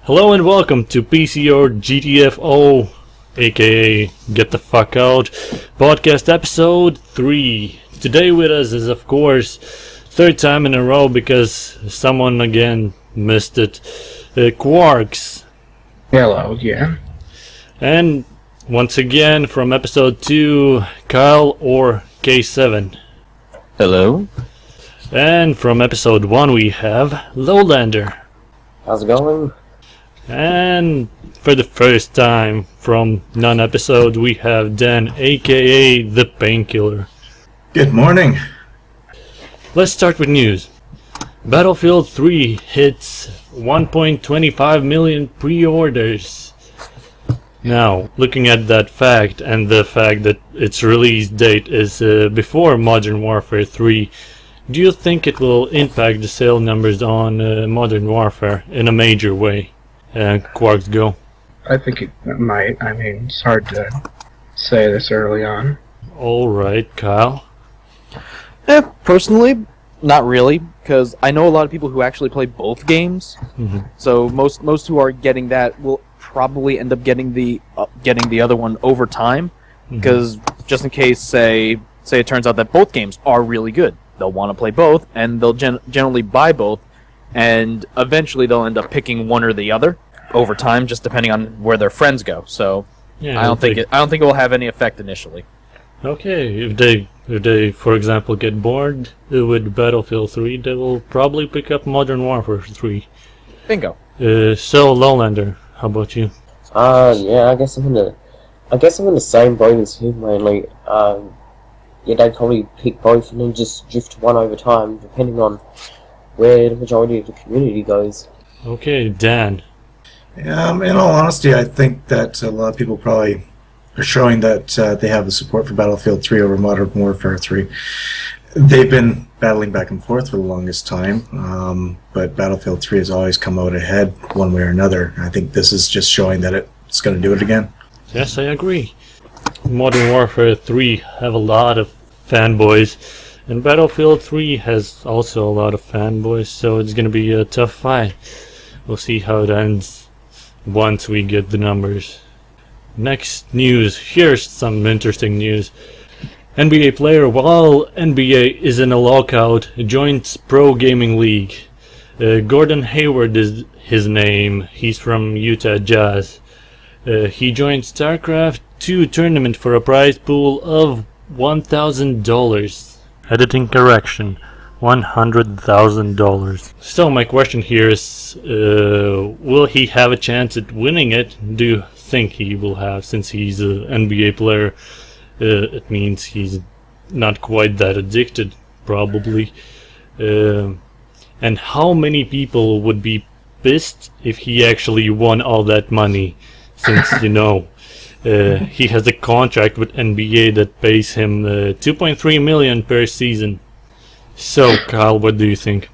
Hello and welcome to PCorGTFO, aka Get the Fuck Out, podcast episode 3. Today with us is, of course, third time in a row because someone again missed it, Qarx. Hello again. And once again from episode 2, Kyle or K7. Hello. And from episode 1 we have Lowlander. How's it going? And for the first time from non-episode we have Dan, aka the Painkiller. Good morning. Let's start with news. Battlefield 3 hits 1.25 million pre-orders. Now, looking at that fact and the fact that its release date is before Modern Warfare 3, do you think it will impact the sale numbers on Modern Warfare in a major way? Qarx, go. I think it might. I mean, it's hard to say this early on. Alright, Kyle. Personally, not really, because I know a lot of people who actually play both games. So most who are getting that will probably end up getting the other one over time, because just in case, say it turns out that both games are really good, they'll want to play both, and they'll generally buy both, and eventually they'll end up picking one or the other over time, just depending on where their friends go. So Yeah, I don't think it will have any effect initially. Okay, if they, for example, get bored with Battlefield 3, they will probably pick up Modern Warfare 3. Bingo. So Lowlander, how about you? Yeah, I guess I'm in the same boat as him mainly. Yeah, they'd probably pick both and then just drift one over time, depending on where the majority of the community goes. Okay, Dan. In all honesty, I think that a lot of people probably are showing that they have the support for Battlefield 3 over Modern Warfare 3. They've been battling back and forth for the longest time, but Battlefield 3 has always come out ahead one way or another. I think this is just showing that it's going to do it again. Yes, I agree. Modern Warfare 3 have a lot of fanboys, and Battlefield 3 has also a lot of fanboys, so it's going to be a tough fight. We'll see how it ends once we get the numbers. Next news. Here's some interesting news. NBA player, while NBA is in a lockout, joins Pro Gaming League. Gordon Hayward is his name. He's from Utah Jazz. He joined StarCraft 2 tournament for a prize pool of $1,000. Editing correction. $100,000. So my question here is, will he have a chance at winning it? Do you think he will have, since he's an NBA player? It means he's not quite that addicted, probably. And how many people would be pissed if he actually won all that money? Since, he has a contract with NBA that pays him $2.3 million per season. So, Kyle, what do you think?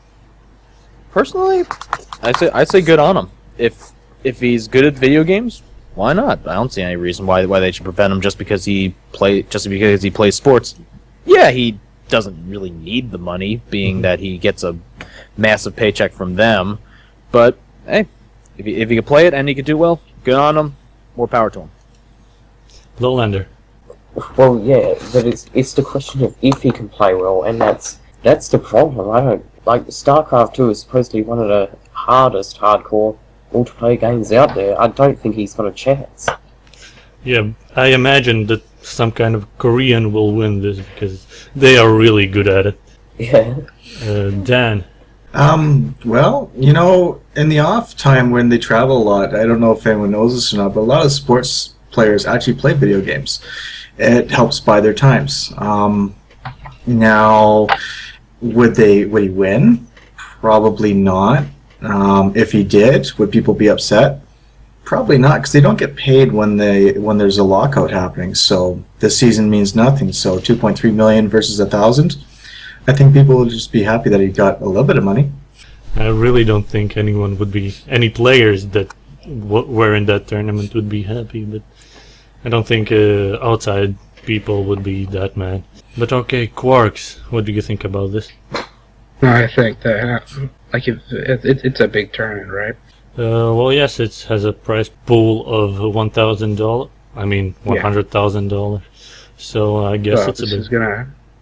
Personally, I say good on him. If he's good at video games, why not? I don't see any reason why they should prevent him just because he plays sports. Yeah, he doesn't really need the money, being that he gets a massive paycheck from them. But hey, if he can play it and he can do well, good on him. More power to him. Lowlander. Well, yeah, but it's the question of if he can play well, and that's the problem. I don't like StarCraft 2 is supposed to be one of the hardest hardcore multiplayer games out there. I don't think he's got a chance. Yeah, I imagine that some kind of Korean will win this because they are really good at it. Yeah. Dan. Well, in the off time when they travel a lot, I don't know if anyone knows this or not, but a lot of sports players actually play video games. It helps buy their times. Now, would he win? Probably not. If he did, would people be upset? Probably not, because they don't get paid when there's a lockout happening. So this season means nothing. So 2.3 million versus 1,000. I think people will just be happy that he got a little bit of money. I really don't think any players that were in that tournament would be happy, but I don't think outside people would be that mad. But okay, Qarx, what do you think about this? I think that, it's a big tournament, right? Well, yes, it has a price pool of $1,000. I mean, $100,000. So I guess it's a bit.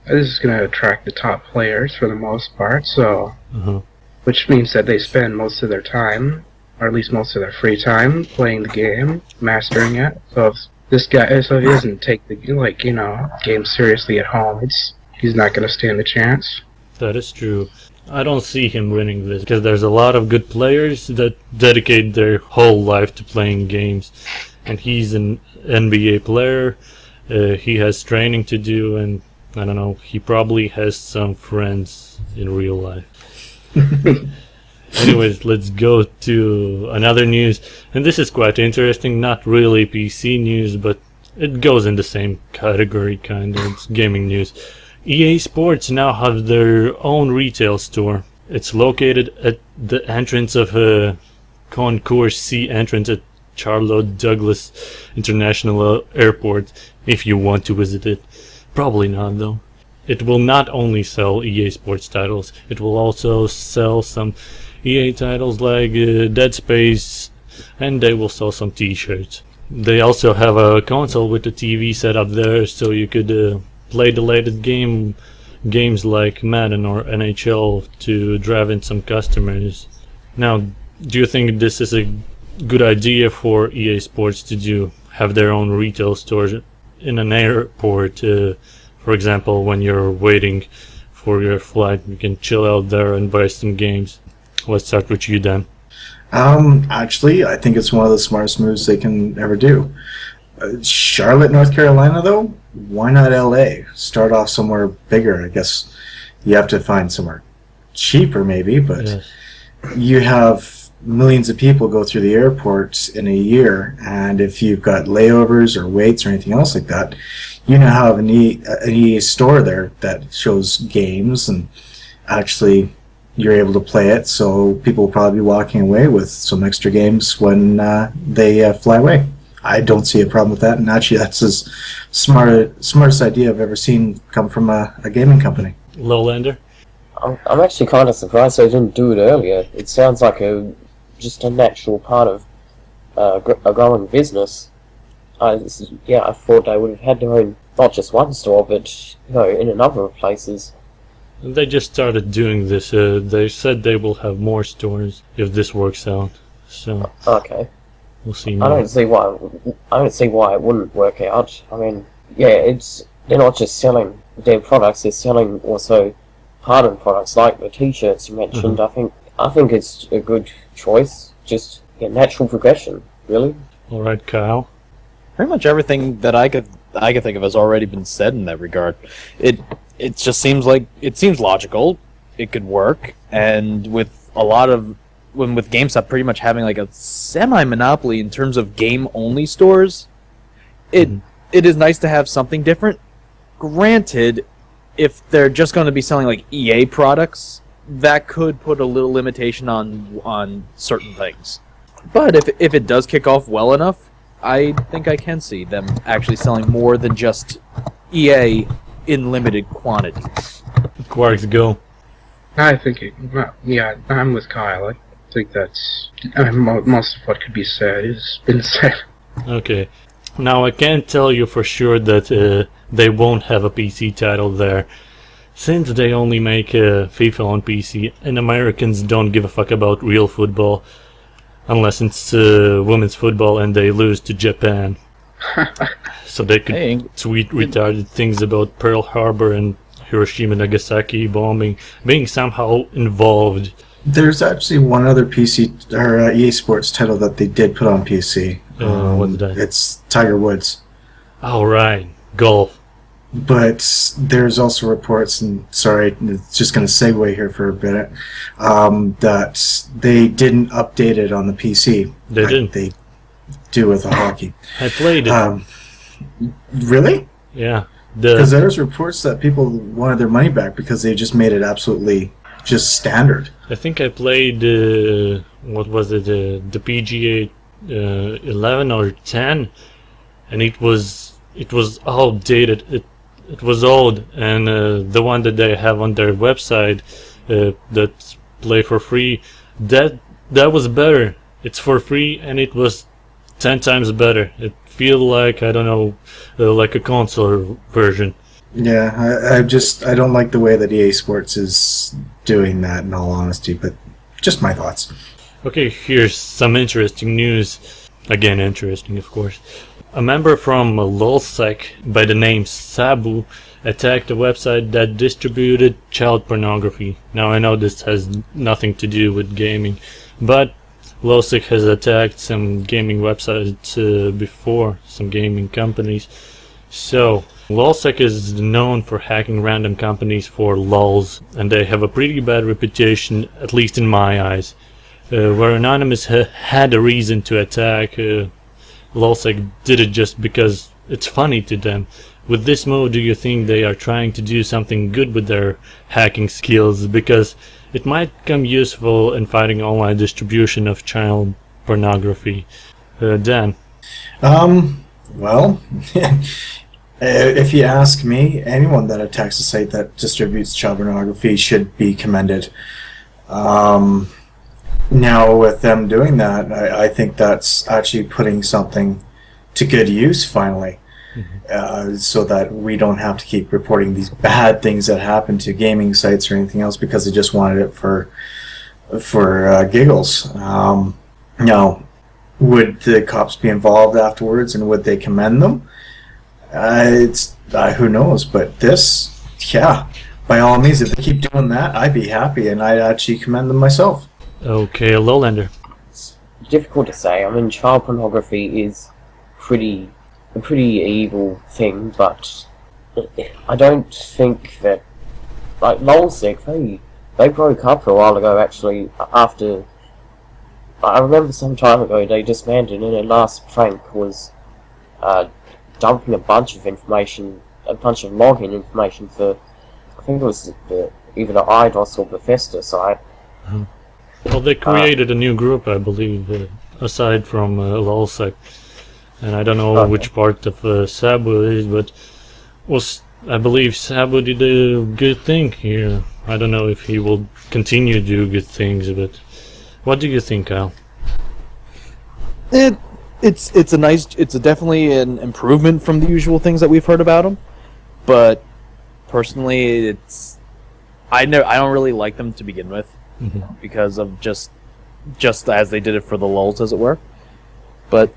This is gonna attract the top players for the most part. So, Uh-huh. which means that they spend most of their time, or at least most of their free time, playing the game, mastering it. So if this guy, so if he doesn't take the game seriously at home, he's not gonna stand a chance. That is true. I don't see him winning this because there's a lot of good players that dedicate their whole life to playing games, and he's an NBA player. He has training to do, and I don't know, he probably has some friends in real life. Anyways, let's go to another news, and this is quite interesting. Not really PC news, but it goes in the same category, kind of. It's gaming news. EA Sports now have their own retail store. It's located at the entrance of Concourse C entrance at Charlotte Douglas International Airport, if you want to visit it. Probably not, though. It will not only sell EA Sports titles, it will also sell some EA titles like Dead Space, and they will sell some t-shirts. They also have a console with a TV set up there, so you could play the latest games like Madden or NHL to drive in some customers. Now, do you think this is a good idea for EA Sports to have their own retail stores in an airport? For example, when you're waiting for your flight, you can chill out there and buy some games. Let's start with you, Dan. Actually, I think it's one of the smartest moves they can ever do. Charlotte, North Carolina, though? Why not LA? Start off somewhere bigger. I guess you have to find somewhere cheaper, maybe, but Yes. you have millions of people go through the airport in a year, and if you've got layovers or waits or anything else like that, you now have an EA store there that shows games, and actually you're able to play it, so people will probably be walking away with some extra games when they fly away. I don't see a problem with that, and actually that's the smartest idea I've ever seen come from a gaming company. Lowlander? I'm actually kind of surprised they didn't do it earlier. It sounds like just a natural part of a growing business. I thought they would have had their own, not just one store, but in a number of places. They just started doing this. They said they will have more stores if this works out. So Okay. we'll see I more. don't see why it wouldn't work out. I mean, they're not just selling their products; they're selling also hardened products like the T-shirts you mentioned. I think it's a good choice. Just natural progression, really. All right, Kyle. Pretty much everything that I could think of has already been said in that regard. It just seems logical. It could work, and with GameStop pretty much having like a semi-monopoly in terms of game-only stores, it is nice to have something different. Granted, if they're just going to be selling like EA products, that could put a little limitation on certain things. But if it does kick off well enough, I think I can see them actually selling more than just EA in limited quantities. Qarx, go. I think I'm with Kyle. I think that's most of what could be said has been said. Okay. Now I can't tell you for sure that they won't have a PC title there, since they only make FIFA on PC, and Americans don't give a fuck about real football, unless it's women's football and they lose to Japan. So they could tweet retarded things about Pearl Harbor and Hiroshima Nagasaki bombing being somehow involved. There's actually one other PC or EA Sports title that they did put on PC. What's that? It's Tiger Woods. Alright, golf. But there's also reports, and sorry, it's just going to segue here for a bit, that they didn't update it on the PC. They didn't? They do with the hockey. I played it. Really? Yeah. Because there's reports that people wanted their money back because they just made it absolutely just standard. I think I played, what was it, the PGA 11 or 10, and it was outdated. It was old, and the one that they have on their website, that play for free, that was better. It's for free, and it was 10 times better. It feels like, I don't know, like a console version. Yeah, I don't like the way that EA Sports is doing that, in all honesty, but just my thoughts. Okay, here's some interesting news. Again, interesting, of course. A member from LulzSec by the name Sabu attacked a website that distributed child pornography. Now, I know this has nothing to do with gaming, but LulzSec has attacked some gaming websites before, some gaming companies. So, LulzSec is known for hacking random companies for lulz, and they have a pretty bad reputation, at least in my eyes. Where Anonymous had a reason to attack, LulzSec did it just because it's funny to them. With this move, do you think they are trying to do something good with their hacking skills? Because it might come useful in fighting online distribution of child pornography. Dan? Well, if you ask me, anyone that attacks a site that distributes child pornography should be commended. Now, with them doing that, I think that's actually putting something to good use, finally. So that we don't have to keep reporting these bad things that happen to gaming sites or anything else because they just wanted it for giggles. Now, would the cops be involved afterwards, and would they commend them? Who knows? But this, yeah, by all means, if they keep doing that, I'd be happy, and I'd actually commend them myself. Okay, Lowlander. It's difficult to say. I mean, child pornography is a pretty evil thing, but I don't think that, like, LulzSec, they broke up a while ago, actually, after, I remember some time ago they disbanded, and their last prank was dumping a bunch of information, a bunch of login information for, I think it was either the IDOS or Bethesda site. Well, they created a new group, I believe, aside from LulzSec. And I don't know which part of Sabu is, but I believe Sabu did a good thing here. I don't know if he will continue to do good things, but what do you think, Kyle? It's definitely an improvement from the usual things that we've heard about him, but personally, I don't really like them to begin with, because of just as they did it for the lulz, as it were. But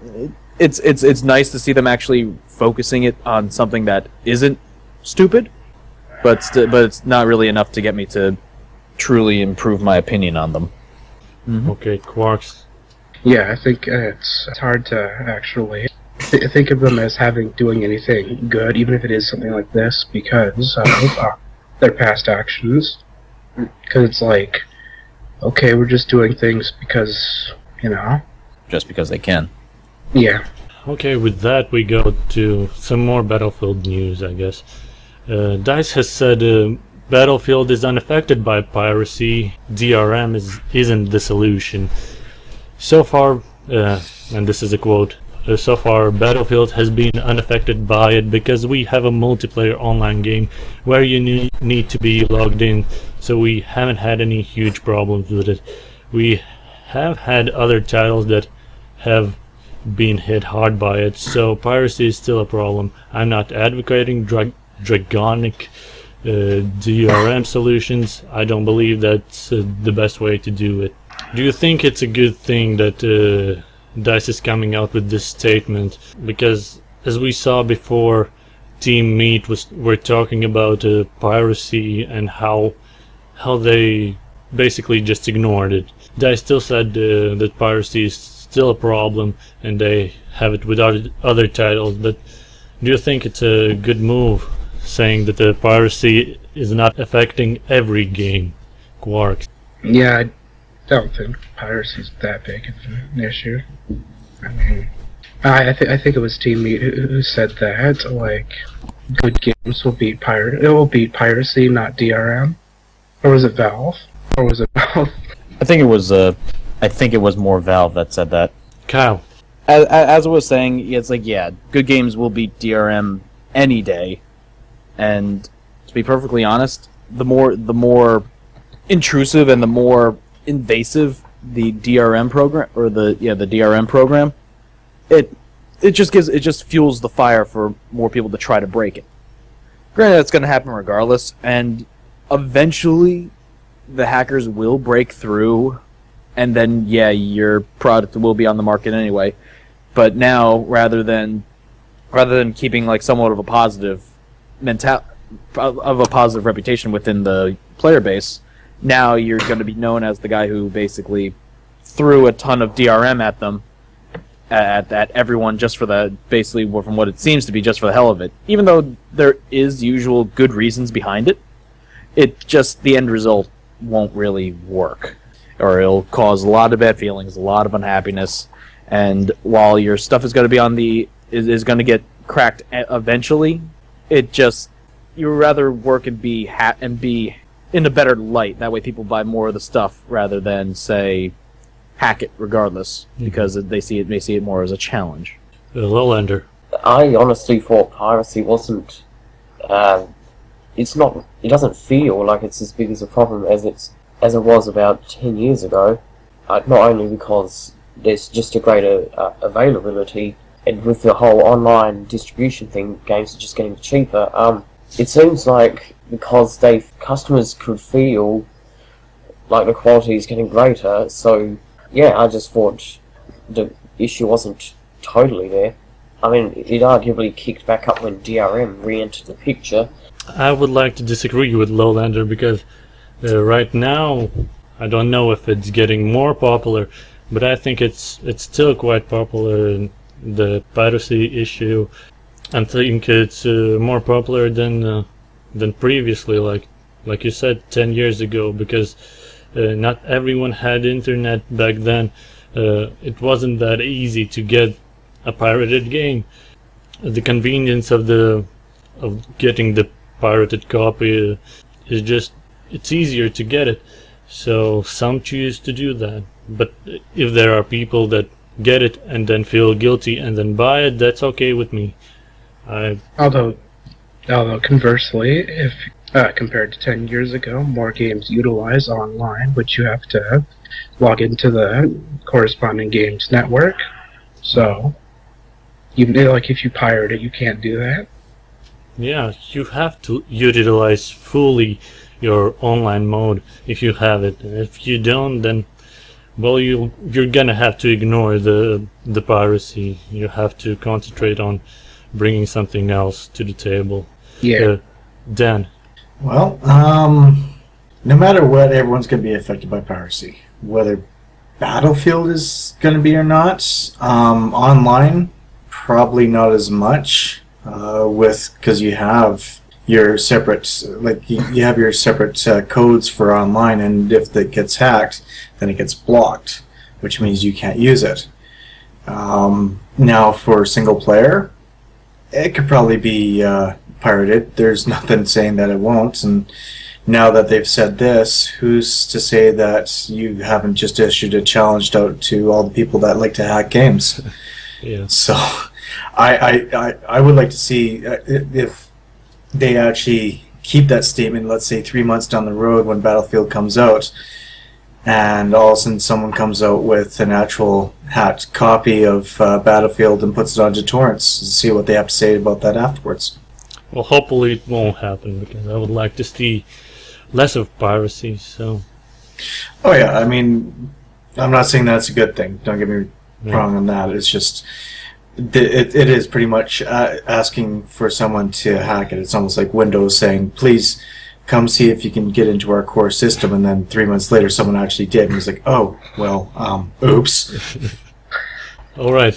it's nice to see them actually focusing it on something that isn't stupid, but it's not really enough to get me to truly improve my opinion on them. Okay, Qarx. Yeah, I think it's hard to actually think of them as doing anything good, even if it is something like this, because of their past actions. Because it's like, okay, we're just doing things because, Just because they can. Yeah. Okay, with that we go to some more Battlefield news, I guess. DICE has said Battlefield is unaffected by piracy. DRM isn't the solution. So far, and this is a quote, so far Battlefield has been unaffected by it because we have a multiplayer online game where you need to be logged in, so we haven't had any huge problems with it. We have had other titles that have been hit hard by it, so piracy is still a problem. I'm not advocating draconic DRM solutions. I don't believe that's the best way to do it. Do you think it's a good thing that DICE is coming out with this statement? Because as we saw before, Team Meat were talking about piracy and how they basically just ignored it. DICE still said that piracy is still a problem and they have it with other titles, but do you think it's a good move saying that the piracy is not affecting every game? Qarx. Yeah, I don't think piracy's that big of an issue. I mean, I think it was Team Meat who said that, like, good games will beat piracy, not DRM. Or was it Valve? I think it was more Valve that said that. Kyle. As I was saying, it's like, yeah, good games will beat DRM any day. And to be perfectly honest, the more intrusive and the more invasive the DRM program, or the DRM program, it just fuels the fire for more people to try to break it. Granted, that's going to happen regardless, and eventually the hackers will break through, and then your product will be on the market anyway. But now, rather than keeping like somewhat of a positive positive reputation within the player base, now you're going to be known as the guy who basically threw a ton of DRM at them, at everyone, just for the, basically from what it seems to be, just for the hell of it. Even though there is usual good reasons behind it, the end result won't really work, or it'll cause a lot of bad feelings, a lot of unhappiness, and while your stuff is going to be is going to get cracked eventually, you rather work and be in a better light. That way people buy more of the stuff rather than, say, hack it regardless, because they may see it more as a challenge. Lowlander. I honestly thought piracy wasn't. It doesn't feel like it's as big as a problem as it was about 10 years ago. Not only because there's just a greater availability, and with the whole online distribution thing, games are just getting cheaper. It seems like because customers could feel like the quality is getting greater, so yeah, I just thought the issue wasn't totally there. I mean, it arguably kicked back up when DRM re-entered the picture. I would like to disagree with Lowlander, because right now, I don't know if it's getting more popular, but I think it's still quite popular in the piracy issue. I think it's more popular than previously, like you said, 10 years ago, because not everyone had internet back then. It wasn't that easy to get a pirated game. The convenience of getting the pirated copy it's easier to get it, so some choose to do that. But if there are people that get it and then feel guilty and then buy it, that's okay with me. Although conversely, if compared to 10 years ago, more games utilize online, which you have to log into the corresponding games network. So, if you pirate it, you can't do that. Yeah, you have to utilize fully your online mode if you have it. If you don't, then well, you're gonna have to ignore the piracy. You have to concentrate on bringing something else to the table. Yeah. Dan. Well, no matter what, everyone's going to be affected by piracy. Whether Battlefield is going to be or not, online, probably not as much. Because you have your separate, you have your separate codes for online, and if that gets hacked, then it gets blocked, which means you can't use it. Now, for single player, it could probably be pirated. There's nothing saying that it won't, and now that they've said this, who's to say that you haven't just issued a challenge out to all the people that like to hack games? Yeah. So I would like to see if they actually keep that statement, let's say 3 months down the road when Battlefield comes out, and all of a sudden someone comes out with an actual hacked copy of Battlefield and puts it onto torrents, and see what they have to say about that afterwards. Well, hopefully it won't happen, because I would like to see less of piracy. So. Oh yeah, I mean, I'm not saying that's a good thing. Don't get me wrong on that. It's just it is pretty much asking for someone to hack it. It's almost like Windows saying, "Please come see if you can get into our core system," and then 3 months later, someone actually did, and he's like, "Oh, well, oops." All right.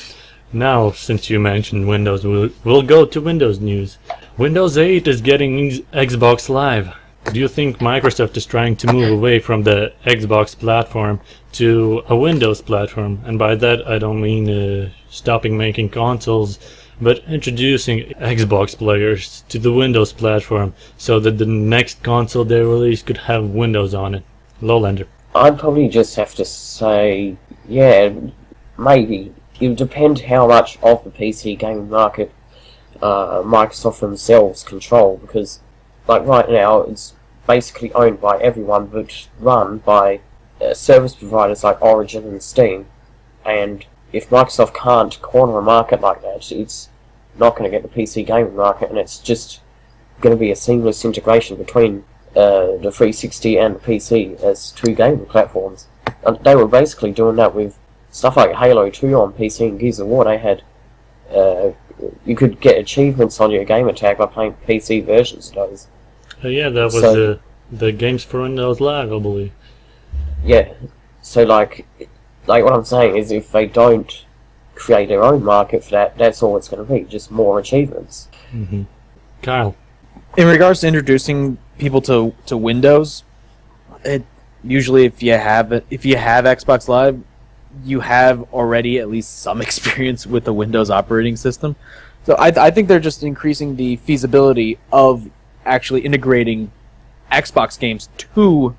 Now, since you mentioned Windows, we'll go to Windows news. Windows 8 is getting Xbox Live. Do you think Microsoft is trying to move away from the Xbox platform to a Windows platform? And by that I don't mean stopping making consoles, but introducing Xbox players to the Windows platform so that the next console they release could have Windows on it. Lowlander. I'd probably just have to say, yeah, maybe. It would depend how much of the PC gaming market Microsoft themselves control, because like right now it's basically owned by everyone but run by service providers like Origin and Steam, and if Microsoft can't corner a market like that, it's not going to get the PC gaming market, and it's just going to be a seamless integration between the 360 and the PC as two gaming platforms. And they were basically doing that with stuff like Halo 2 on PC and Gears of War. They had you could get achievements on your gamer tag by playing PC versions of those. Yeah, that was the Games for Windows Live, I believe. Yeah, so like what I'm saying is, if they don't create their own market for that, that's all it's going to be, just more achievements. Mm-hmm. Kyle? In regards to introducing people to Windows, usually if you have Xbox Live, you have already at least some experience with the Windows operating system. So I think they're just increasing the feasibility of actually integrating Xbox games to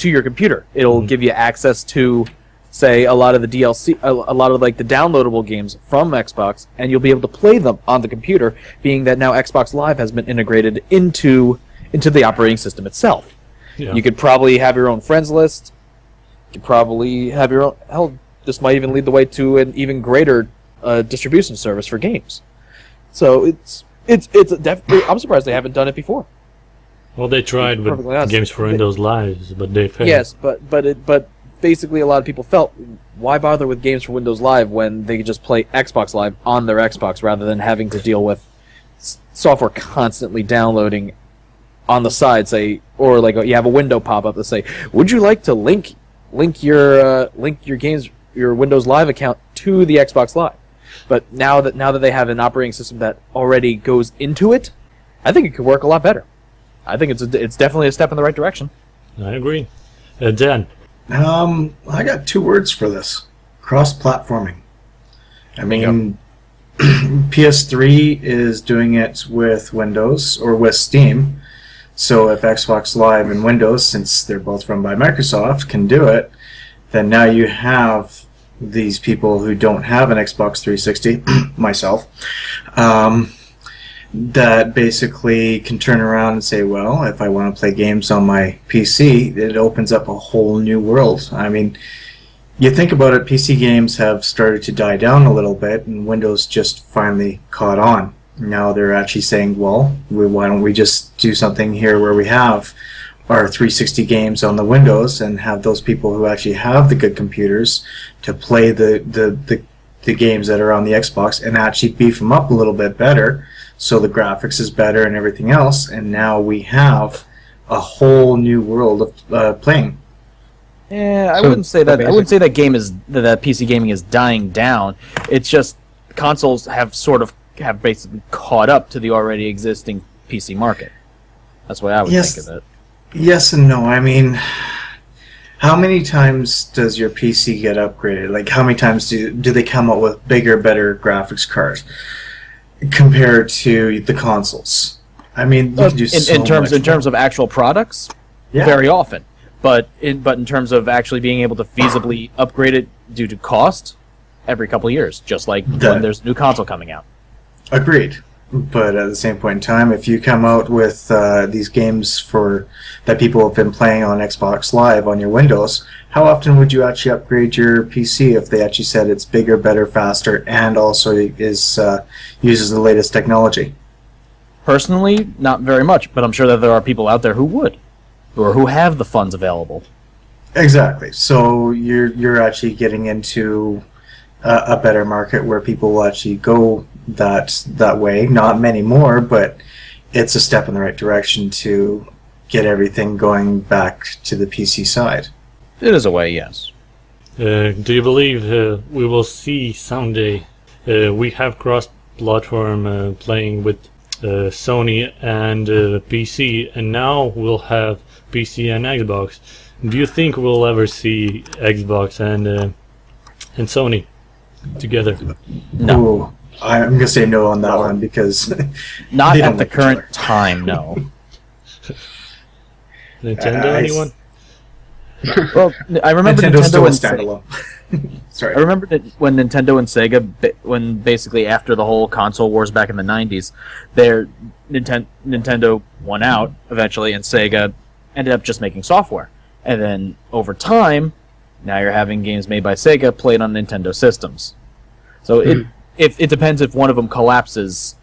your computer. It'll give you access to, say, a lot of the DLC, a lot of like the downloadable games from Xbox, and you'll be able to play them on the computer, being that now Xbox Live has been integrated into the operating system itself. Yeah. You could probably have your own friends list. You could probably have your own. Hell, this might even lead the way to an even greater distribution service for games. So it's definitely. I'm surprised they haven't done it before. Well, they tried with Games for Windows Live, but they failed. Yes, but basically a lot of people felt, why bother with Games for Windows Live when they could just play Xbox Live on their Xbox rather than having to deal with software constantly downloading on the side, say, or like you have a window pop up that say, would you like to link your Windows Live account to the Xbox Live? But now that they have an operating system that already goes into it, I think it could work a lot better. I think it's definitely a step in the right direction. I agree. Dan? I got 2 words for this. Cross-platforming. I mean, PS3 is doing it with Windows, or with Steam. So if Xbox Live and Windows, since they're both run by Microsoft, can do it, then now you have these people who don't have an Xbox 360, myself, that basically can turn around and say, well, if I want to play games on my PC, it opens up a whole new world. I mean, you think about it, PC games have started to die down a little bit, and Windows just finally caught on. Now they're actually saying, well, why don't we just do something here where we have our 360 games on the Windows and have those people who actually have the good computers to play the games that are on the Xbox and actually beef them up a little bit better, so the graphics is better and everything else, and now we have a whole new world of playing. Yeah, I wouldn't say that. I wouldn't say that PC gaming is dying down. It's just consoles have basically caught up to the already existing PC market. That's the way I would think of it. Yes and no. I mean, how many times does your PC get upgraded? Like, how many times do they come up with bigger, better graphics cards compared to the consoles? I mean, you can do so much in terms of actual products, very often. But in terms of actually being able to feasibly upgrade it due to cost, every couple of years, just like when there's a new console coming out. Agreed. But at the same point in time, if you come out with these games that people have been playing on Xbox Live on your Windows, how often would you actually upgrade your PC if they actually said it's bigger, better, faster, and also uses the latest technology? Personally, not very much, but I'm sure that there are people out there who would, or who have the funds available. Exactly. So you're actually getting into a better market where people will actually go that way. Not many more, but it's a step in the right direction to get everything going back to the PC side. It is a way, yes. Do you believe we will see someday? We have cross-platform playing with Sony and PC, and now we'll have PC and Xbox. Do you think we'll ever see Xbox and Sony together? No. Ooh, I'm gonna say no on that one because not at the current time. No. Nintendo, anyone? Well, I remember Nintendo and standalone. Sorry. I remember that when Nintendo and Sega, when basically after the whole console wars back in the 90s, Nintendo won out eventually, and Sega ended up just making software. And then over time, now you're having games made by Sega played on Nintendo systems. So it depends if one of them collapses.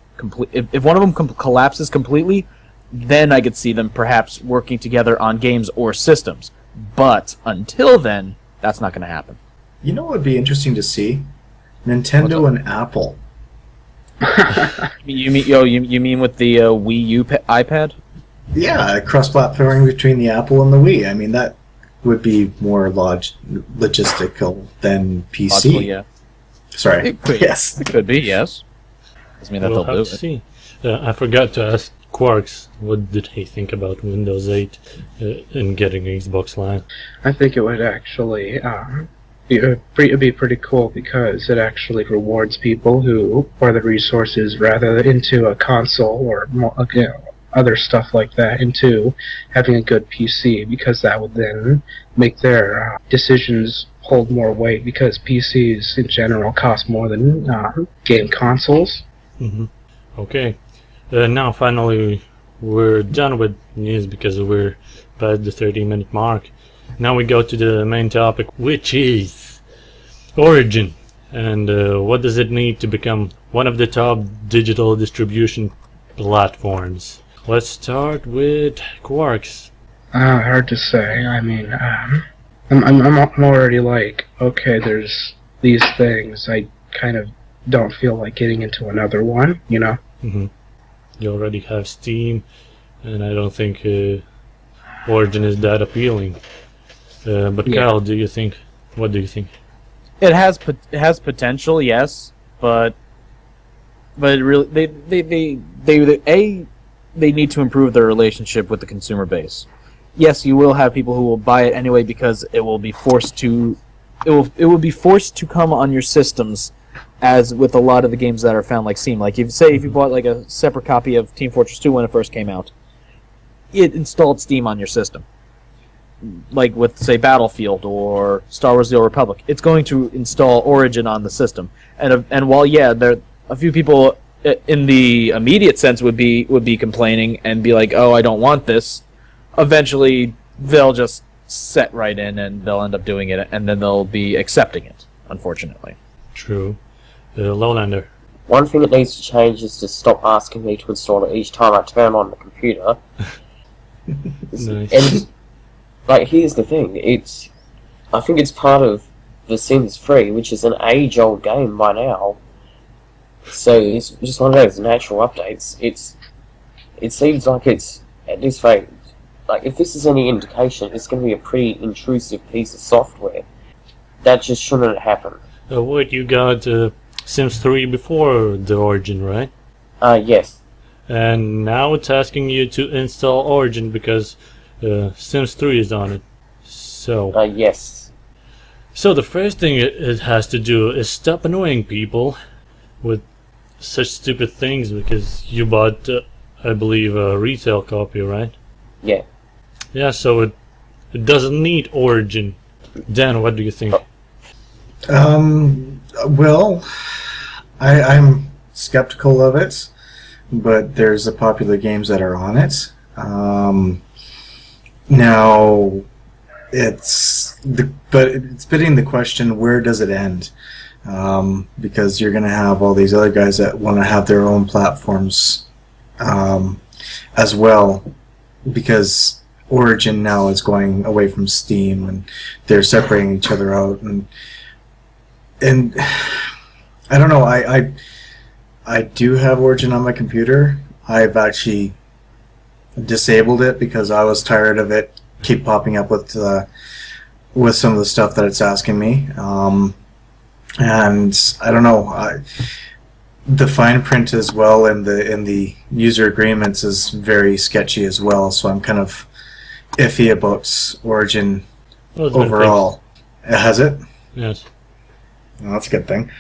If one of them collapses completely, then I could see them perhaps working together on games or systems. But until then, that's not going to happen. You know what would be interesting to see? Nintendo and Apple. You mean with the Wii U iPad? Yeah, cross-platforming between the Apple and the Wii. I mean, that would be more logistical than PC. Logically, yeah. Sorry. It could, yes. It could be, yes. Doesn't mean that We'll they'll have do to it. see. I forgot to ask Qarx, what did he think about Windows 8 and getting Xbox Live? I think it would actually be pretty cool because it actually rewards people who pour the resources rather into a console or more, other stuff like that into having a good PC, because that would then make their decisions hold more weight, because PCs in general cost more than game consoles. Okay. Now finally we're done with news because we're past the 30-minute mark. Now we go to the main topic, which is Origin, and what does it need to become one of the top digital distribution platforms. Let's start with Qarx. Hard to say. I mean, I'm already like, okay, there's these things. I kind of don't feel like getting into another one, you know? You already have Steam, and I don't think Origin is that appealing. But Yeah. Kyle, what do you think? It has potential, yes, but it really they need to improve their relationship with the consumer base. Yes, you will have people who will buy it anyway because it will be forced to come on your systems, as with a lot of the games that are found like Steam. Like if you bought like a separate copy of Team Fortress 2 when it first came out, it installed Steam on your system. Like with, say, Battlefield or Star Wars: The Old Republic, it's going to install Origin on the system. And while there a few people in the immediate sense would be complaining and be like, "Oh, I don't want this," eventually they'll just set right in and they'll end up doing it, and then they'll be accepting it. Unfortunately. True. Lowlander. One thing that needs to change is to stop asking me to install it each time I turn on the computer. Nice. And like, here's the thing: I think it's part of The Sims 3, which is an age-old game by now. So it's just one of those natural updates. It seems like it's, at this rate, like, if this is any indication, it's going to be a pretty intrusive piece of software. That just shouldn't happen. What, you got Sims 3 before the Origin, right? Yes. And now it's asking you to install Origin because Sims 3 is on it. So Yes. So the first thing it has to do is stop annoying people with such stupid things, because you bought, I believe, a retail copy, right? Yeah. Yeah, so it doesn't need Origin. Dan, what do you think? Well, I'm skeptical of it, but there's the popular games that are on it. Now, it's bidding the question, where does it end? Because you're going to have all these other guys that want to have their own platforms as well, because Origin now is going away from Steam and they're separating each other out, and I don't know, I do have Origin on my computer. I've actually disabled it because I was tired of it keep popping up with some of the stuff that it's asking me, and I don't know, the fine print as well in the user agreements is very sketchy as well, so I'm kind of iffy about Origin overall. Has it? Yes. Well, that's a good thing.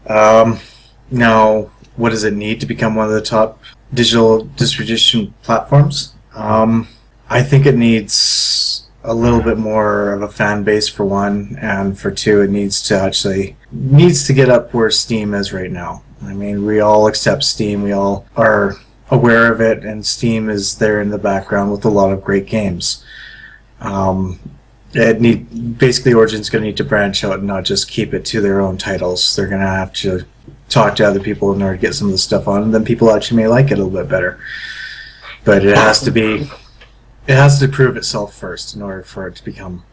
Now, what does it need to become one of the top digital distribution platforms? I think it needs a little bit more of a fan base, for one, and for two, it needs to get up where Steam is right now. I mean, we all accept Steam, we all are aware of it, and Steam is there in the background with a lot of great games. Basically, Origin's going to need to branch out and not just keep it to their own titles. They're going to have to talk to other people in order to get some of the stuff on, and then people actually may like it a little bit better. But it has to prove itself first in order for it to become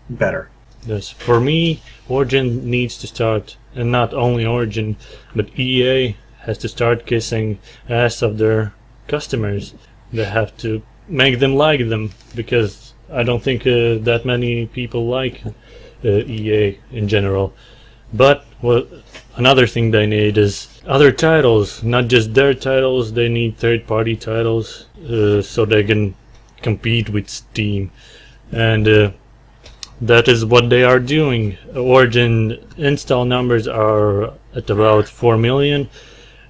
better. Yes, for me, Origin needs to start, and not only Origin, but EA has to start kissing ass of their customers. They have to make them like them, because I don't think that many people like EA in general. But another thing they need is other titles, not just their titles. They need third-party titles so they can compete with Steam, and that is what they are doing. Origin install numbers are at about 4 million,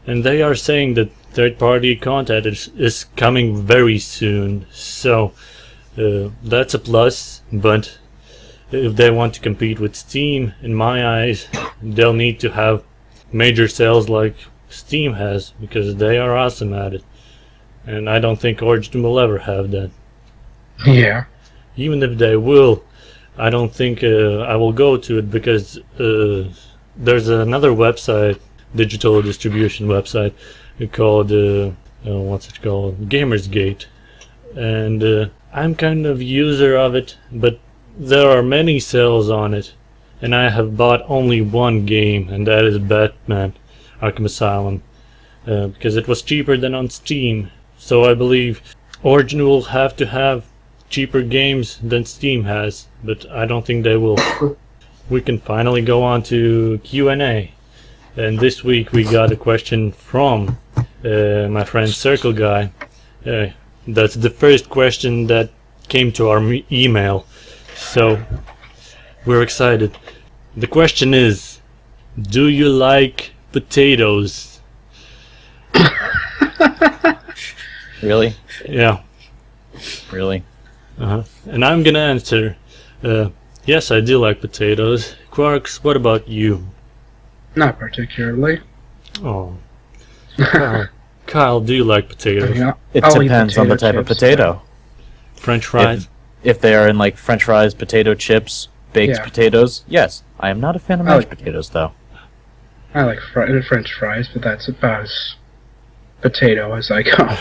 and they are saying that third-party content is coming very soon. So that's a plus, but if they want to compete with Steam, in my eyes, they'll need to have major sales like Steam has, because they are awesome at it. And I don't think Origin will ever have that. Yeah. Even if they will, I don't think I will go to it, because there's another website, digital distribution website, called what's it called, Gamersgate, and I'm kind of user of it, but there are many sales on it, and I have bought only one game, and that is Batman Arkham Asylum, because it was cheaper than on Steam. So I believe Origin will have to have cheaper games than Steam has, but I don't think they will. We can finally go on to Q&A, and this week we got a question from my friend Circle Guy. That's the first question that came to our email, so we're excited. The question is, do you like potatoes? Really? Yeah. Really? And I'm gonna answer, yes, I do like potatoes. Qarx, what about you? Not particularly. Oh. Kyle, do you like potatoes? It I'll eat depends on the type of chips, potato. French fries? If they are in like French fries, potato chips, baked Yeah. potatoes, yes. I am not a fan of I mashed like- potatoes, though. I like French fries, but that's about as potato as I go.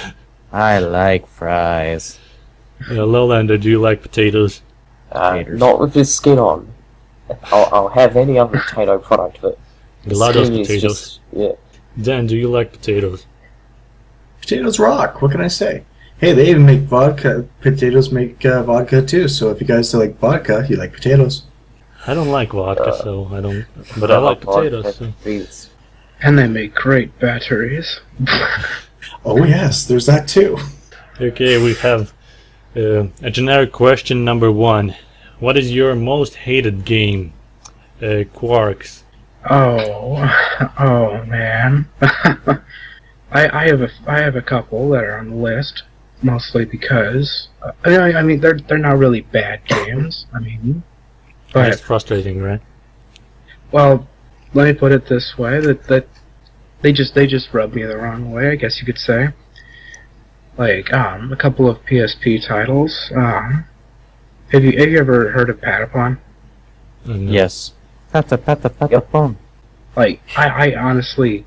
I like fries. Lowlander, do you like potatoes? Taters. Not with the skin on. I'll have any other potato product, but the Gelatos skin is potatoes. just, yeah. Dan, do you like potatoes? Potatoes rock. What can I say? Hey, they even make vodka. Potatoes make vodka too. So if you guys like vodka, you like potatoes. I don't like vodka, so I don't. But I like potatoes. So. Beets. And they make great batteries. Oh yes, there's that too. Okay, we have a generic question number 1. What is your most hated game? Qarx. Oh man. I have a couple that are on the list, mostly because I mean they're not really bad games. I mean, That's but frustrating, right? well, let me put it this way: that they just rub me the wrong way, I guess you could say. Like a couple of PSP titles. Have you ever heard of Patapon? No. Yes. Patapon. Like I honestly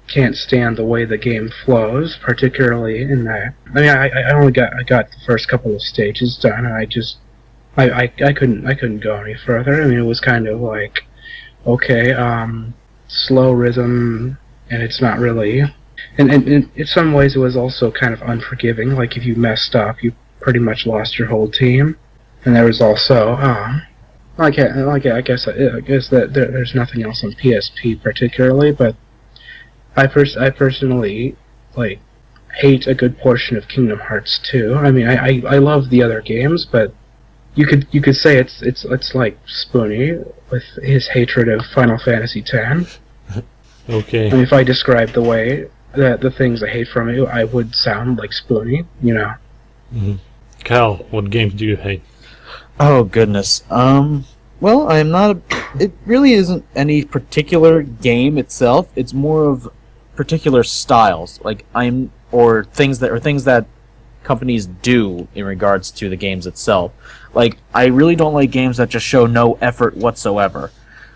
can't stand the way the game flows, particularly in that. I mean, I got the first couple of stages done, and I couldn't go any further. I mean, it was kind of like, okay, slow rhythm, and it's not really. And in some ways, it was also kind of unforgiving. Like if you messed up, you pretty much lost your whole team. And there was also, I guess that there's nothing else on PSP particularly, but I personally like hate a good portion of Kingdom Hearts 2. I mean, I love the other games, but you could say it's like Spoony with his hatred of Final Fantasy X. Okay. I mean, if I described the way that the things I hate from it, I would sound like Spoony, you know. Mm-hmm. Cal, what games do you hate? Oh, goodness. Well, I am not it really isn't any particular game itself. It's more of particular styles. Like, or things that companies do in regards to the games itself. Like, I really don't like games that just show no effort whatsoever.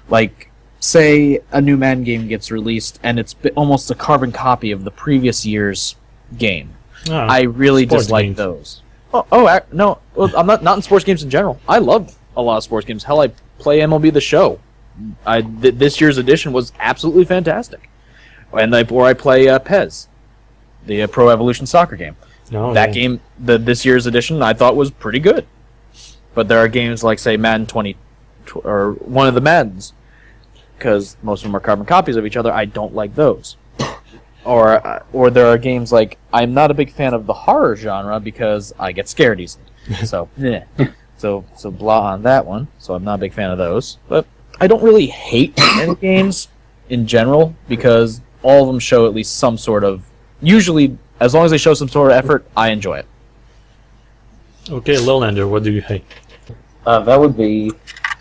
Like, say a new Madden game gets released and it's almost a carbon copy of the previous year's game. I really dislike those. No, well, I'm not in sports games in general. I love a lot of sports games. Hell, I play MLB The Show. This year's edition was absolutely fantastic. And I play PES, the Pro Evolution Soccer game. Game, this year's edition, I thought was pretty good. But there are games like, say, Madden 20, or one of the Maddens, because most of them are carbon copies of each other. I don't like those. Or there are games like, I'm not a big fan of the horror genre because I get scared easily. So, yeah. So blah on that one. So I'm not a big fan of those. But I don't really hate any games in general because all of them show at least some sort of... Usually, as long as they show some sort of effort, I enjoy it. Okay, Lowlander, what do you hate? That would be,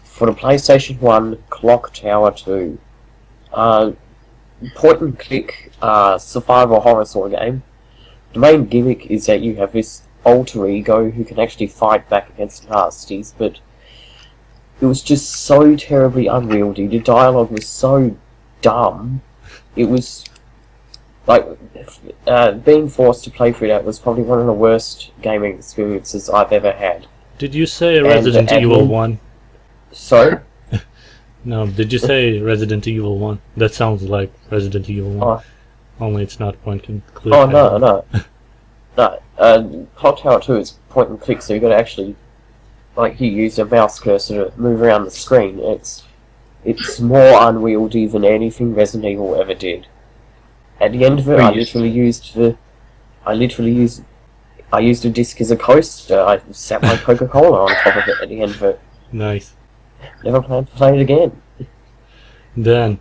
for the PlayStation 1, Clock Tower 2. Point and click survival horror sort of game. The main gimmick is that you have this alter ego who can actually fight back against nasties, but it was just so terribly unwieldy. The dialogue was so dumb. It was like being forced to play through that was probably one of the worst gaming experiences I've ever had. Did you say Resident Evil 1? So? No, did you say Resident Evil 1? That sounds like Resident Evil 1. Only it's not point and click. Oh, no. No. Clock Tower 2 is point and click, so you've got to actually, like, you use a mouse cursor to move around the screen. It's more unwieldy than anything Resident Evil ever did. At the end of it, I used a disc as a coaster. I sat my Coca-Cola on top of it at the end of it. Nice. Never plan to play it again. Dan.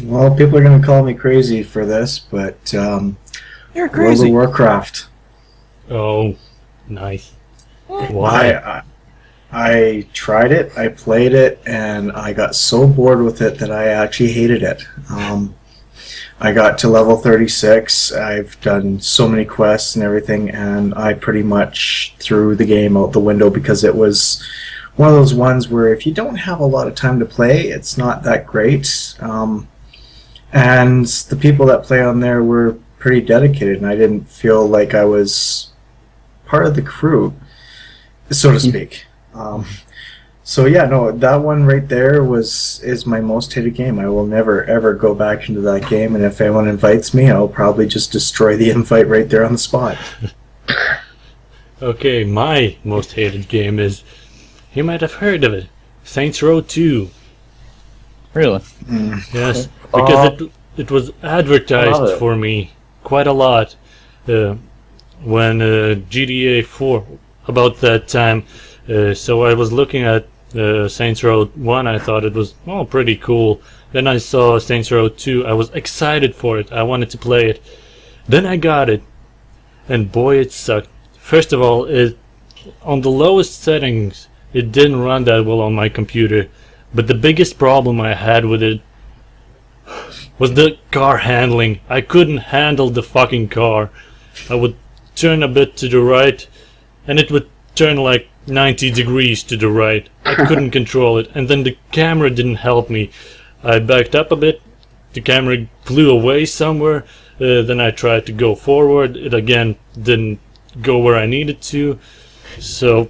Well, people are going to call me crazy for this, but You're crazy. World of Warcraft. Oh, nice. Why? I tried it, I played it, and I got so bored with it that I actually hated it. I got to level 36, I've done so many quests and everything, and I pretty much threw the game out the window because it was one of those ones where if you don't have a lot of time to play, it's not that great. And the people that play on there were pretty dedicated, and I didn't feel like I was part of the crew, so to speak. So yeah, no, that one right there is my most hated game. I will never ever go back into that game, and if anyone invites me, I'll probably just destroy the invite right there on the spot. Okay, my most hated game is, you might have heard of it, Saints Row 2. Really? Yes, because it was advertised for me quite a lot when GTA 4, about that time. So I was looking at Saints Row 1, I thought it was pretty cool. Then I saw Saints Row 2, I was excited for it, I wanted to play it. Then I got it, and boy, it sucked. First of all, on the lowest settings, it didn't run that well on my computer. But the biggest problem I had with it was the car handling. I couldn't handle the fucking car. I would turn a bit to the right, and it would turn like 90 degrees to the right. I couldn't control it, and then the camera didn't help me. I backed up a bit, the camera flew away somewhere, then I tried to go forward, it again didn't go where I needed to, so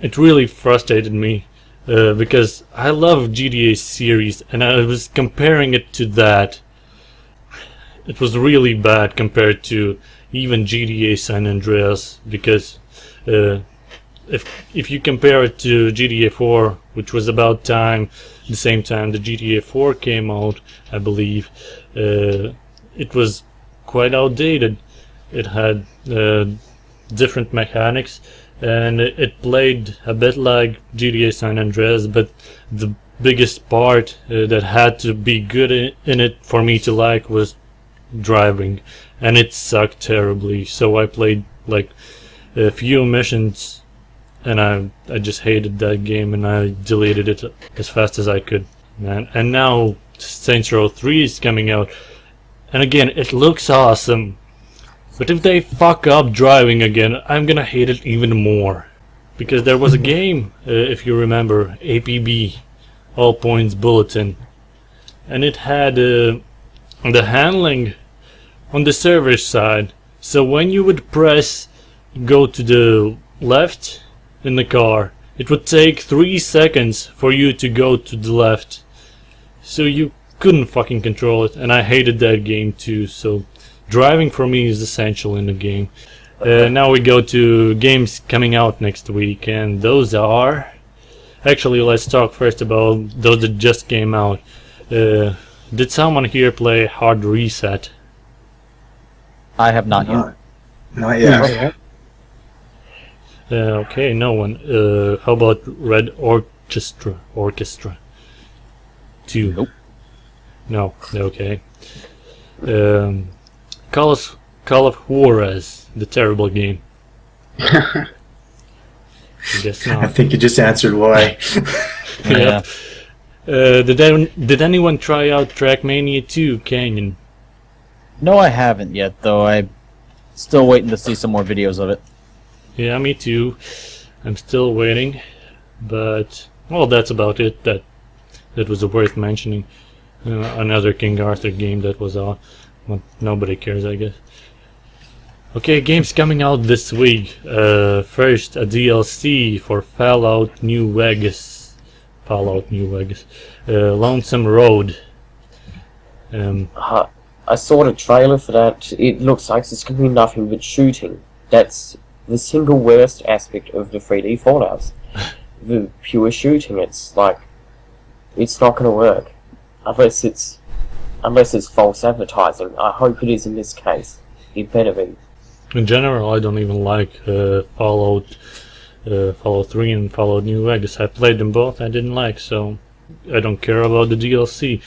it really frustrated me, because I love GTA series, and I was comparing it to that. It was really bad compared to even GTA San Andreas, because if you compare it to GTA 4, which was about the same time the GTA 4 came out, I believe, it was quite outdated. It had different mechanics, and it played a bit like GTA San Andreas, but the biggest part that had to be good in it for me to like was driving, and it sucked terribly. So I played like a few missions, and I just hated that game, and I deleted it as fast as I could, man. And now Saints Row 3 is coming out, and again, it looks awesome, But if they fuck up driving again, I'm gonna hate it even more. Because there was a game, if you remember, APB, All Points Bulletin. And it had the handling on the server side. So when you would press go to the left in the car, it would take 3 seconds for you to go to the left. So you couldn't fucking control it, and I hated that game too. So driving for me is essential in the game. Now we go to games coming out next week, and those are... Actually, let's talk first about those that just came out. Did someone here play Hard Reset? I have not yet. Not yet. Okay, no one. How about Red Orchestra? 2? Nope. No, okay. Call of Juarez, the terrible game. I guess not. I think you just answered why. Yeah. Did anyone try out Trackmania 2 Canyon? No, I haven't yet, though. I'm still waiting to see some more videos of it. Yeah, me too. I'm still waiting, but well, that's about it. That was worth mentioning. Another King Arthur game that was on. Well, nobody cares, I guess. Okay, games coming out this week. First, a DLC for Fallout New Vegas. Lonesome Road. I saw the trailer for that. It looks like it's going to be nothing but shooting. That's the single worst aspect of the 3D Fallouts. The pure shooting. It's like, it's not going to work. Unless it's false advertising. I hope it is in this case. It better be. In general, I don't even like Fallout 3 and Fallout New Vegas. I played them both, I didn't like, so I don't care about the DLC.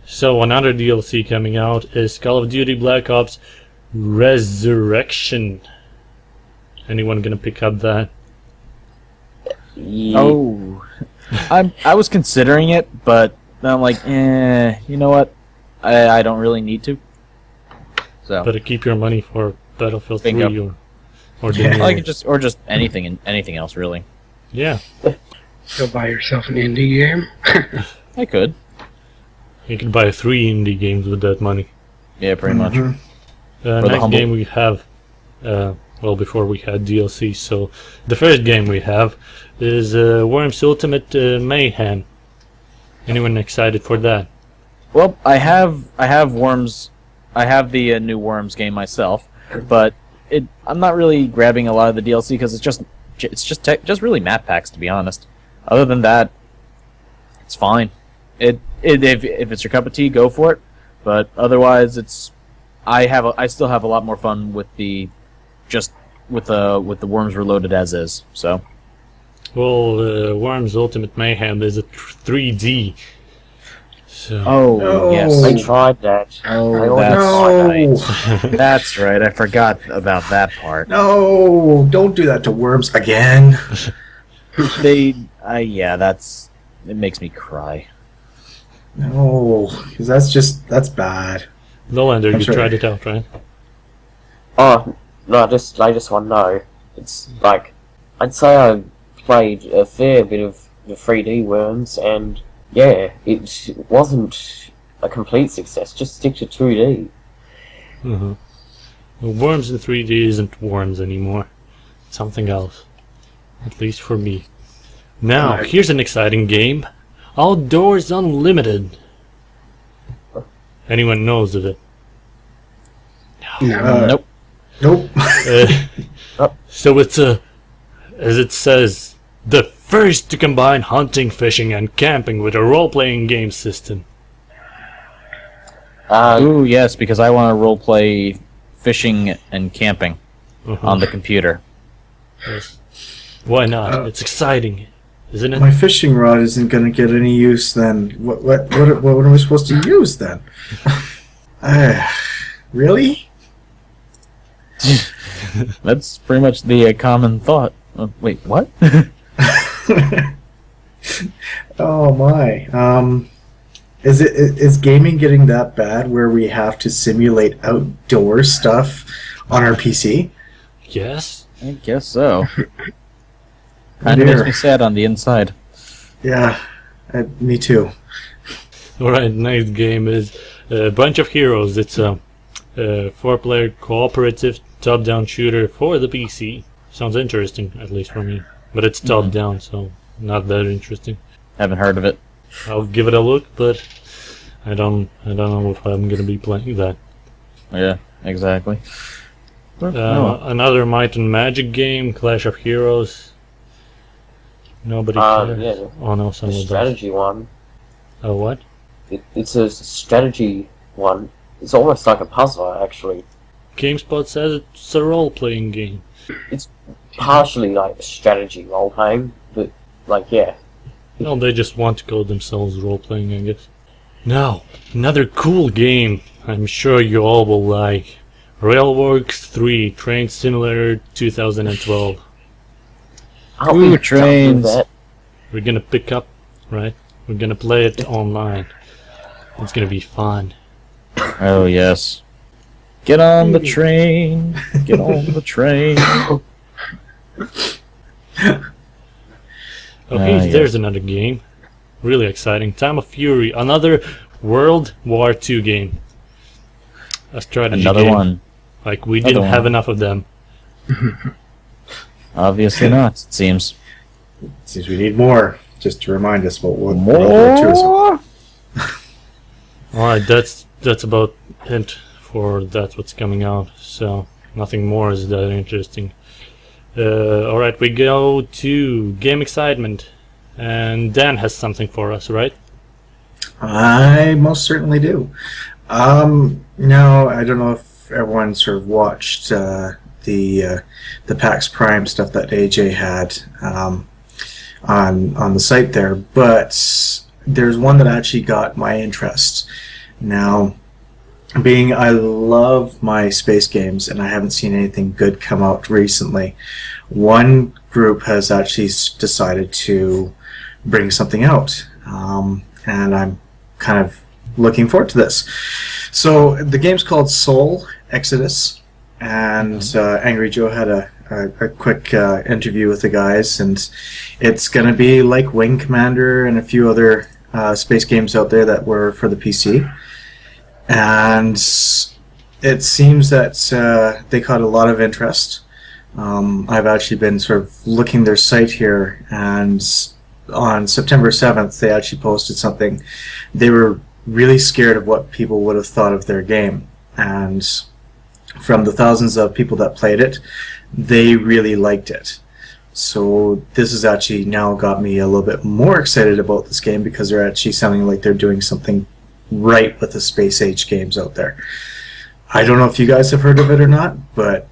So another DLC coming out is Call of Duty Black Ops Resurrection. Anyone gonna pick up that? Yeah. Oh, I was considering it, but I'm like, you know what? I don't really need to. So Better keep your money for Battlefield 3 Bingo. or like just anything else really. Yeah, Go buy yourself an indie game. I could. you can buy 3 indie games with that money. Yeah, pretty much. Next humble. game we have, well, before we had DLC, so the first game we have is Worms Ultimate Mayhem. Anyone excited for that? Well, I have Worms. I have the new Worms game myself, but I'm not really grabbing a lot of the DLC because it's just really map packs, to be honest. Other than that, it's fine. If it's your cup of tea, go for it. But otherwise, I still have a lot more fun with the Worms Reloaded as is. So. Well, Worms Ultimate Mayhem is a 3D. So. Oh, yes. I tried that. Oh, that's right. That's right. I forgot about that part. No, don't do that to Worms again. Yeah, it makes me cry. No, because that's bad. Lowlander, you sorry. tried it out, right? Oh, no, this latest one, no. It's like, I'd say I played a fair bit of the 3D Worms, and yeah, it wasn't a complete success. Just stick to 2D. Well, Worms in 3D isn't Worms anymore. It's something else. At least for me. Now, here's an exciting game. Outdoors Unlimited. Anyone knows of it? Nope. Nope. So it's as it says, the first to combine hunting, fishing, and camping with a role-playing game system. Ooh, yes, because I want to role-play fishing and camping on the computer. Yes. Why not? It's exciting, isn't it? My fishing rod isn't going to get any use then. What am I supposed to use then? Really? That's pretty much the common thought. Wait, what? Oh my. Is gaming getting that bad where we have to simulate outdoor stuff on our PC? Yes. I guess so. Kind of makes me sad on the inside. Yeah, me too. Alright, next game is a Bunch of Heroes. It's a 4-player cooperative top-down shooter for the PC. Sounds interesting, at least for me. But it's top-down, so not that interesting. Haven't heard of it. I'll give it a look, but I don't know if I'm gonna be playing that. Yeah, exactly. No. Another Might and Magic game, Clash of Heroes. Nobody cares. Yeah. Oh no, The someone does. strategy one. Oh what? It's a strategy one. It's almost like a puzzle, actually. GameSpot says it's a role-playing game. It's partially like strategy role-playing, but, like, yeah. Well, they just want to call themselves role-playing, I guess. Now, another cool game I'm sure you all will like. Railworks 3 Train Simulator 2012. I'll Ooh, be trains. with that. We're gonna pick up, right? We're gonna play it online. It's gonna be fun. Oh, yes. Get on the train. Get on the train. Okay, yes. there's another game. Really exciting. Time of Fury, another World War II game. A strategy Another game. one. Like, we Another didn't have one. enough of them. Obviously not, it seems. Seems we need more, just to remind us what World War II is. More? Alright, that's about it for that's what's coming out. So, nothing more is that interesting. Alright, we go to Game Excitement. And Dan has something for us, right? I most certainly do. Now, I don't know if everyone sort of watched the PAX Prime stuff that AJ had on the site there, but there's one that actually got my interest. Now, being I love my space games and I haven't seen anything good come out recently, one group has actually decided to bring something out, and I'm kind of looking forward to this. So the game's called Soul Exodus, and Angry Joe had a quick interview with the guys, and it's going to be like Wing Commander and a few other space games out there that were for the PC. And it seems that they caught a lot of interest. I've actually been sort of looking their site here, and on September 7th they actually posted something. They were really scared of what people would have thought of their game, and from the thousands of people that played it, they really liked it. So this has actually now got me a little bit more excited about this game, because they're actually sounding like they're doing something right with the space age games out there. I don't know if you guys have heard of it or not, but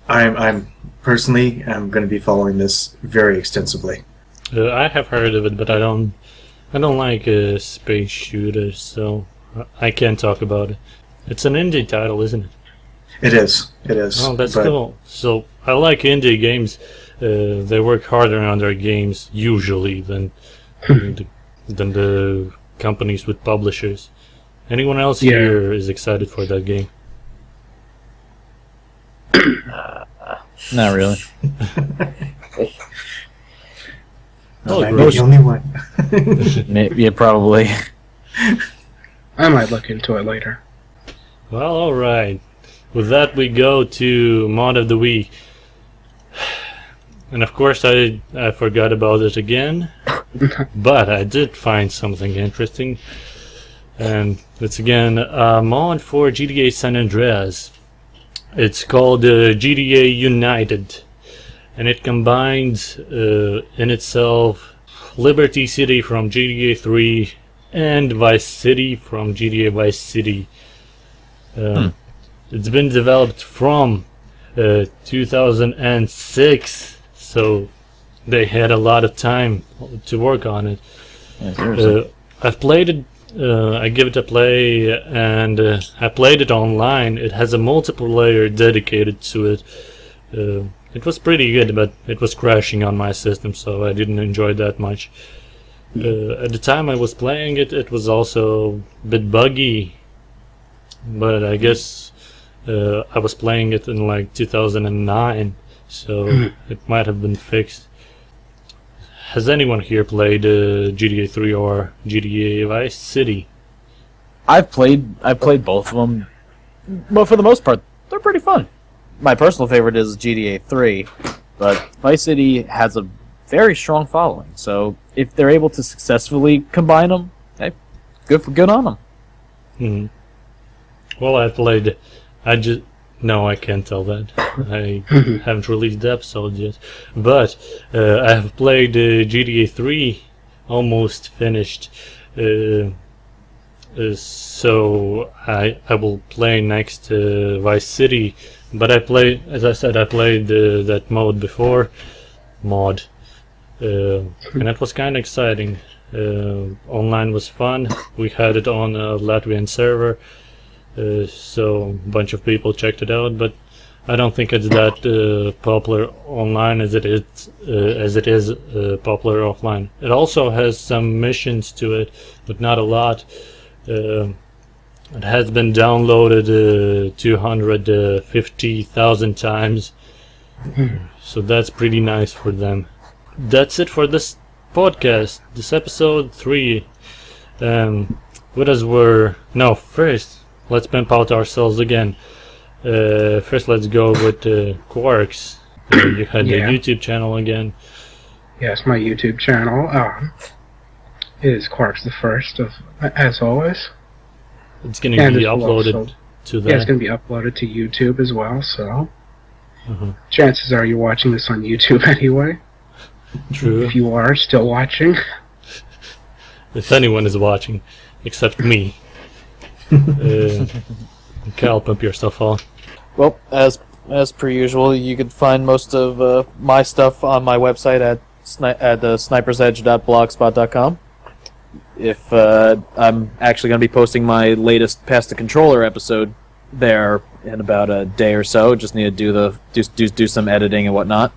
I'm personally am going to be following this very extensively. I have heard of it, but I don't like space shooters, so I can't talk about it. It's an indie title, isn't it? It is. It is. Oh, that's but cool. So I like indie games. They work harder on their games usually than the companies with publishers. Anyone else here is excited for that game? Not really. Oh, I'm gross. the only one. Yeah, probably. I might look into it later. Well, alright. With that, we go to Mod of the Week. And of course, I forgot about it again. But I did find something interesting. And it's again a mod for GTA San Andreas. It's called GTA United. And it combines in itself Liberty City from GTA 3 and Vice City from GTA Vice City. It's been developed from 2006, so they had a lot of time to work on it. Yeah, I've played it. I give it a play, and I played it online. It has a multiplayer dedicated to it. It was pretty good, but it was crashing on my system, so I didn't enjoy it that much. At the time I was playing it, it was also a bit buggy, but I guess I was playing it in like 2009, so it might have been fixed. Has anyone here played GTA 3 or GTA Vice City? I've played both of them, but for the most part, they're pretty fun. My personal favorite is GTA 3, but Vice City has a very strong following. So if they're able to successfully combine them, hey, good on them. Well, I played. No, I can't tell that. I haven't released the episode yet, but I have played GTA 3, almost finished. So I will play next Vice City, but as I said, I played that mode before, and that was kind of exciting. Online was fun. We had it on a Latvian server, so a bunch of people checked it out, but I don't think it's that popular online as it is popular offline. It also has some missions to it, but not a lot. It has been downloaded 250,000 times, so that's pretty nice for them. That's it for this podcast, this episode 3. With us were... No, first, let's pimp out ourselves again. First, let's go with Qarx. You had the YouTube channel again. Yes, my YouTube channel. It is Qarx the First, as always. It's going to be uploaded to that. Yeah, it's going to be uploaded to YouTube as well, so... Chances are you're watching this on YouTube anyway. True. If you are still watching. If anyone is watching, except me. Kyle, pump yourself on. Well, as per usual, you can find most of my stuff on my website at snipersedge.blogspot.com. If I'm actually going to be posting my latest Pass the Controller episode there in about a day or so. Just need to do some editing and whatnot.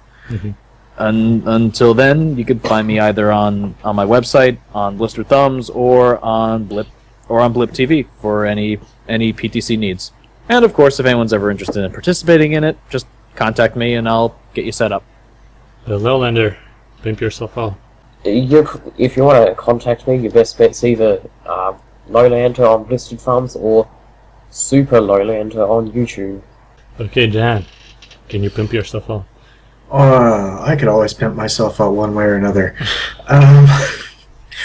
And until then, you can find me either on my website, on Blister Thumbs, or on Blip TV for any PTC needs. And of course, if anyone's ever interested in participating in it, just contact me and I'll get you set up. Lowlander, pimp yourself out. If you want to contact me, your best bet's either Lowlander on Blistered Thumbs or Super Lowlander on YouTube. Okay, Dan, can you pimp yourself out? I could always pimp myself out one way or another.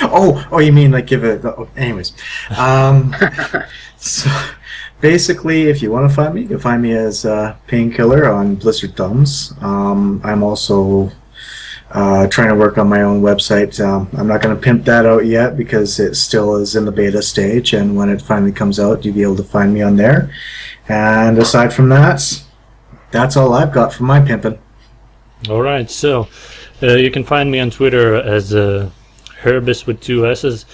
Oh, you mean like give it... anyways. So, basically, if you want to find me, you can find me as Painkiller on Blistered Thumbs. I'm also trying to work on my own website. I'm not going to pimp that out yet because it still is in the beta stage, and when it finally comes out, you'll be able to find me on there. And aside from that, that's all I've got for my pimping. Alright, so you can find me on Twitter as Herbis with 2 S's,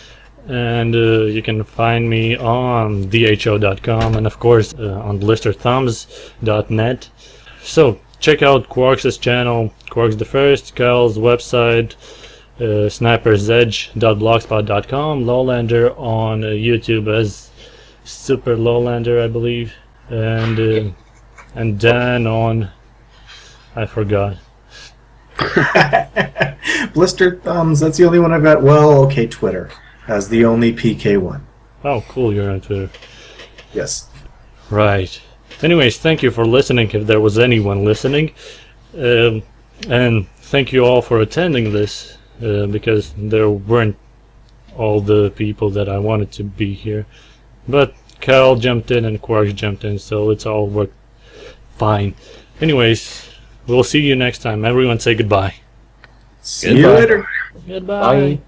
and you can find me on theho.com and of course on blisterthumbs.net. So check out Qarx's channel, Qarx the First, Kyle's website, snipersedge.blogspot.com, Lowlander on YouTube as Super Lowlander, I believe, and Dan on... I forgot. Blistered Thumbs, that's the only one I've got. Well, okay, Twitter as the only PK one. Oh, cool, you're on Twitter. Yes. Right. Anyways, thank you for listening, if there was anyone listening. And thank you all for attending this, because there weren't all the people that I wanted to be here. But Kyle jumped in and Qarx jumped in, so it's all worked fine. Anyways, we'll see you next time. Everyone say goodbye. See you later. Goodbye. Bye.